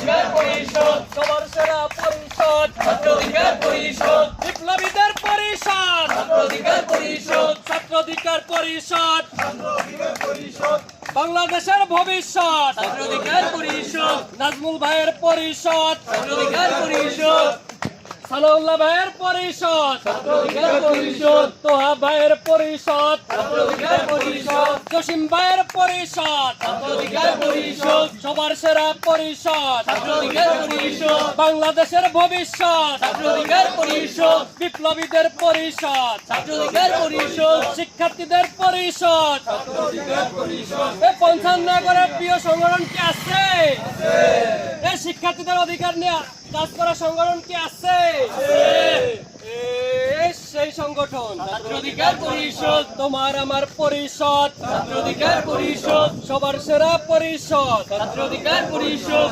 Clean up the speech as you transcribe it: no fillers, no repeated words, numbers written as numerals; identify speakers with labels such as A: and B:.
A: অধিকার পরিষদ,
B: সবার সেরা পরিষদ,
A: ছাত্র অধিকার পরিষদ,
B: বিপ্লবীদের পরিষদ,
A: ছাত্র অধিকার পরিষদ,
B: ছাত্র অধিকার পরিষদ, বাংলাদেশের ভবিষ্যৎ,
A: ছাত্র অধিকার পরিষদ,
B: নাজমুল ভাইয়ের পরিষদ,
A: ছাত্র অধিকার পরিষদ,
B: সালাউল্লাহ ভাইয়ের পরিষদ,
A: ছাত্র অধিকার পরিষদ,
B: তোহা ভাইয়ের পরিষদ,
A: ছাত্র অধিকার পরিষদ,
B: জসিম ভাইয়ের পরিষদ,
A: ছাত্র অধিকার পরিষদ,
B: সবার সেরা পরিষদ,
A: ছাত্র অধিকার পরিষদ,
B: বাংলাদেশের ভবিষ্যৎ,
A: ছাত্র অধিকার পরিষদ,
B: বিপ্লবীদের পরিষদ,
A: ছাত্র অধিকার পরিষদ,
B: শিক্ষার্থীদের পরিষদ।
A: ছাত্র অধিকার পরিষদ,
B: এই 55 নগরের প্রিয় সংগঠন কি আছে? এই শিক্ষার্থীদের অধিকার নিয়ে কাজ করা সংগঠন কি আছে? এই সেই সংগঠন
A: ছাত্র অধিকার পরিষদ,
B: তোমার আমার পরিষদ,
A: ছাত্র অধিকার পরিষদ,
B: সবার সেরা পরিষদ,
A: ছাত্র অধিকার পরিষদ,